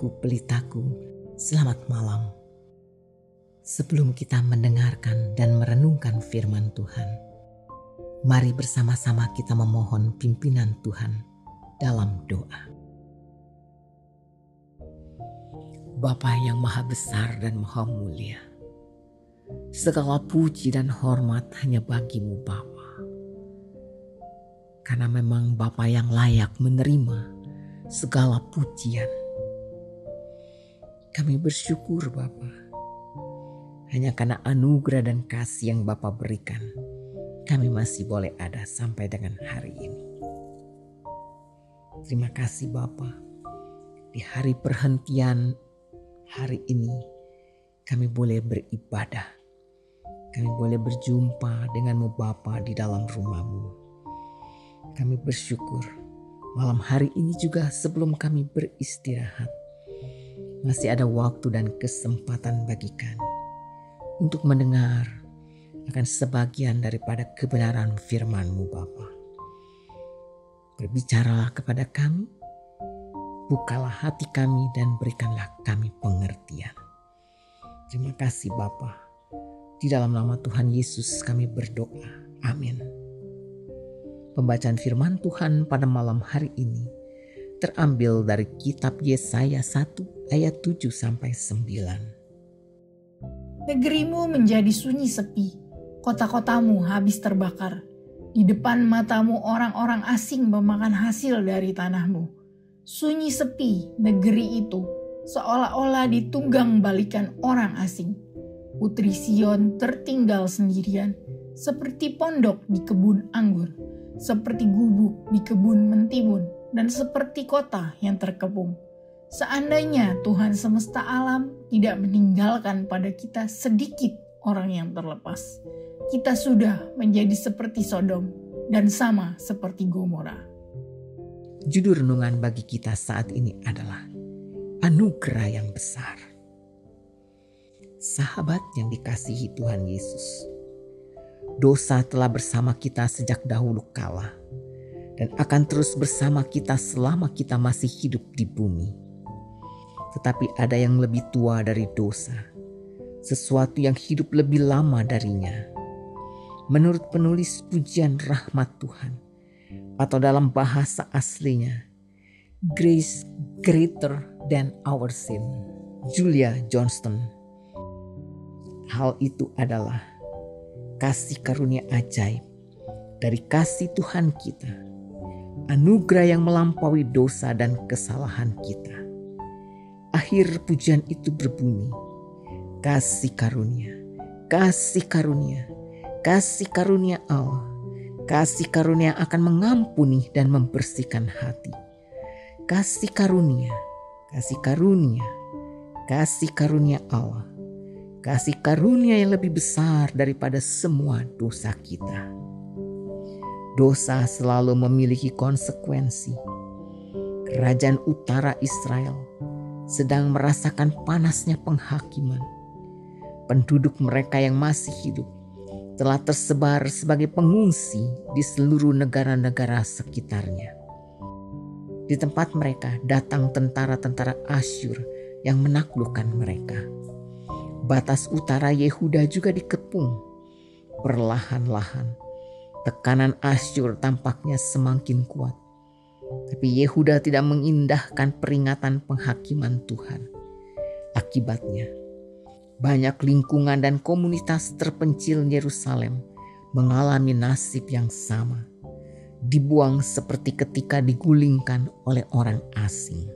sahabatku, pelitaku, selamat malam. Sebelum kita mendengarkan dan merenungkan firman Tuhan, mari bersama-sama kita memohon pimpinan Tuhan dalam doa. Bapa yang maha besar dan maha mulia, segala puji dan hormat hanya bagimu Bapa. Karena memang Bapa yang layak menerima segala pujian. Kami bersyukur Bapa, hanya karena anugerah dan kasih yang Bapa berikan, kami masih boleh ada sampai dengan hari ini. Terima kasih Bapa, di hari perhentian hari ini kami boleh beribadah. Kami boleh berjumpa denganmu Bapa di dalam rumahmu. Kami bersyukur malam hari ini juga sebelum kami beristirahat, masih ada waktu dan kesempatan bagi kami untuk mendengar akan sebagian daripada kebenaran firman-Mu Bapa. Berbicaralah kepada kami, bukalah hati kami dan berikanlah kami pengertian. Terima kasih Bapa. Di dalam nama Tuhan Yesus kami berdoa. Amin. Pembacaan firman Tuhan pada malam hari ini terambil dari kitab Yesaya 1 ayat 7-9. Negerimu menjadi sunyi sepi, kota-kotamu habis terbakar. Di depan matamu orang-orang asing memakan hasil dari tanahmu. Sunyi sepi negeri itu, seolah-olah ditunggang balikan orang asing. Putri Sion tertinggal sendirian, seperti pondok di kebun anggur, seperti gubuk di kebun mentimun, dan seperti kota yang terkepung. Seandainya Tuhan semesta alam tidak meninggalkan pada kita sedikit orang yang terlepas, kita sudah menjadi seperti Sodom dan sama seperti Gomora. Judul renungan bagi kita saat ini adalah anugerah yang besar. Sahabat yang dikasihi Tuhan Yesus, dosa telah bersama kita sejak dahulu kala dan akan terus bersama kita selama kita masih hidup di bumi. Tetapi ada yang lebih tua dari dosa, sesuatu yang hidup lebih lama darinya. Menurut penulis pujian rahmat Tuhan, atau dalam bahasa aslinya, Grace Greater Than Our Sin, Julia Johnston. Hal itu adalah kasih karunia ajaib dari kasih Tuhan kita, anugerah yang melampaui dosa dan kesalahan kita. Akhir pujian itu berbunyi, kasih karunia, kasih karunia, kasih karunia Allah, kasih karunia akan mengampuni dan membersihkan hati. Kasih karunia, kasih karunia, kasih karunia Allah, kasih karunia yang lebih besar daripada semua dosa kita. Dosa selalu memiliki konsekuensi. Kerajaan utara Israel sedang merasakan panasnya penghakiman. Penduduk mereka yang masih hidup telah tersebar sebagai pengungsi di seluruh negara-negara sekitarnya. Di tempat mereka datang tentara-tentara Asyur yang menaklukkan mereka. Batas utara Yehuda juga dikepung. Perlahan-lahan tekanan Asyur tampaknya semakin kuat. Tapi Yehuda tidak mengindahkan peringatan penghakiman Tuhan. Akibatnya, banyak lingkungan dan komunitas terpencil Yerusalem mengalami nasib yang sama. Dibuang seperti ketika digulingkan oleh orang asing.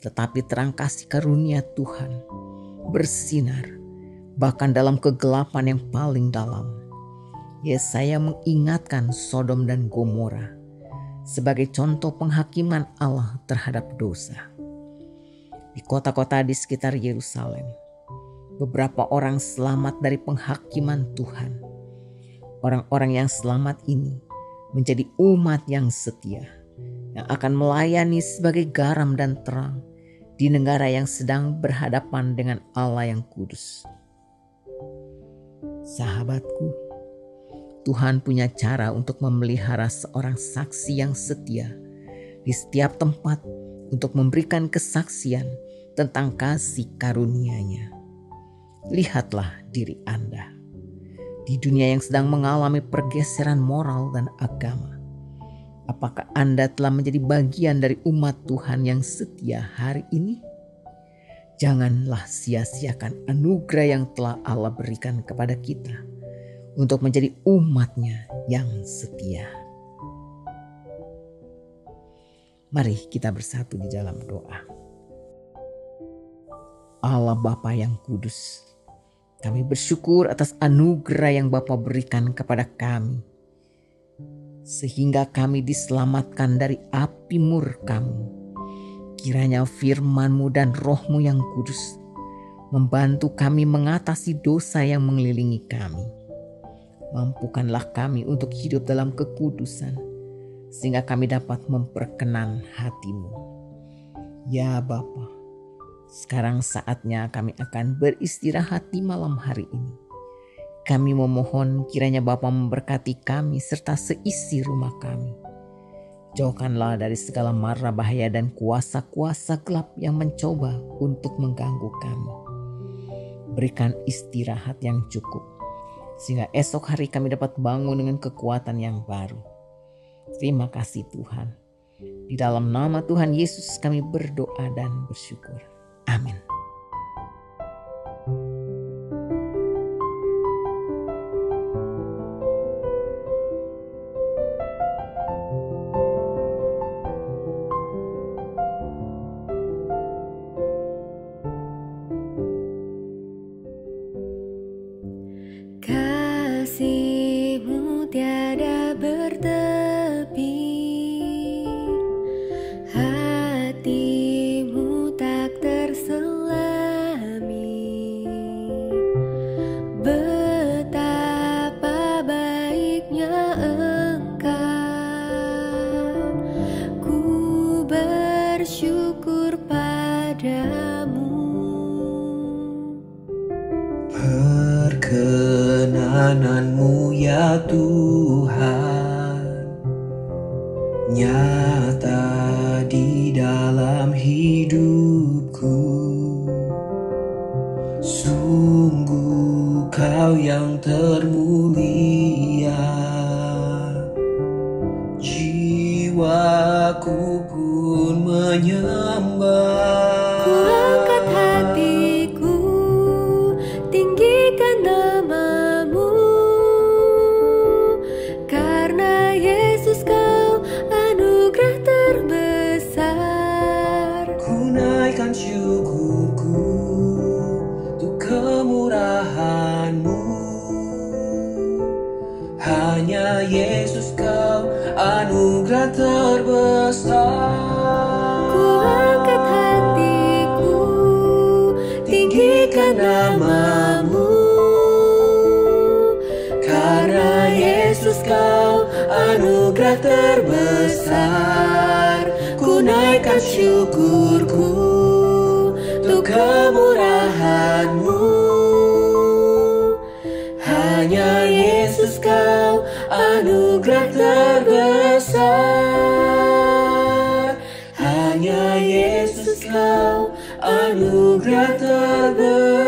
Tetapi terang kasih karunia Tuhan bersinar bahkan dalam kegelapan yang paling dalam. Yesaya mengingatkan Sodom dan Gomora sebagai contoh penghakiman Allah terhadap dosa. Di kota-kota di sekitar Yerusalem, beberapa orang selamat dari penghakiman Tuhan. Orang-orang yang selamat ini menjadi umat yang setia, yang akan melayani sebagai garam dan terang di negara yang sedang berhadapan dengan Allah yang kudus. Sahabatku, Tuhan punya cara untuk memelihara seorang saksi yang setia di setiap tempat untuk memberikan kesaksian tentang kasih karunia-Nya. Lihatlah diri Anda di dunia yang sedang mengalami pergeseran moral dan agama. Apakah Anda telah menjadi bagian dari umat Tuhan yang setia hari ini? Janganlah sia-siakan anugerah yang telah Allah berikan kepada kita untuk menjadi umat-Nya yang setia. Mari kita bersatu di dalam doa. Allah Bapa yang kudus, kami bersyukur atas anugerah yang Bapa berikan kepada kami, sehingga kami diselamatkan dari api murka-Mu. Kiranya firman-Mu dan Roh-Mu yang kudus membantu kami mengatasi dosa yang mengelilingi kami. Mampukanlah kami untuk hidup dalam kekudusan, sehingga kami dapat memperkenan hati-Mu. Ya Bapa, sekarang saatnya kami akan beristirahat di malam hari ini. Kami memohon kiranya Bapa memberkati kami serta seisi rumah kami. Jauhkanlah dari segala mara bahaya dan kuasa-kuasa gelap yang mencoba untuk mengganggu kami. Berikan istirahat yang cukup, sehingga esok hari kami dapat bangun dengan kekuatan yang baru. Terima kasih Tuhan. Di dalam nama Tuhan Yesus kami berdoa dan bersyukur. Amin. Kasih-Mu tiada bertepi, hati-Mu tak terselami. Betapa baiknya Engkau, ku bersyukur padamu. Perkenanan-Mu ya Tuhan nyata di dalam hidupku. Sungguh Kau yang termulia, jiwaku pun menyembah. Ku angkat hatiku, tinggikan nama-Mu, karena Yesus Kau anugerah terbesar. Ku naikkan syukurku untuk kemurahan-Mu. Hanya Yesus Kau anugerah terbesar. Ku angkat hatiku, tinggikan nama-Mu, Karena Yesus Kau anugerah terbesar. Ku naikkan syukurku untuk kemurahan-Mu. Hanya Yesus Kau anugerah terbesar. Hanya Yesus Kau anugerah terbesar.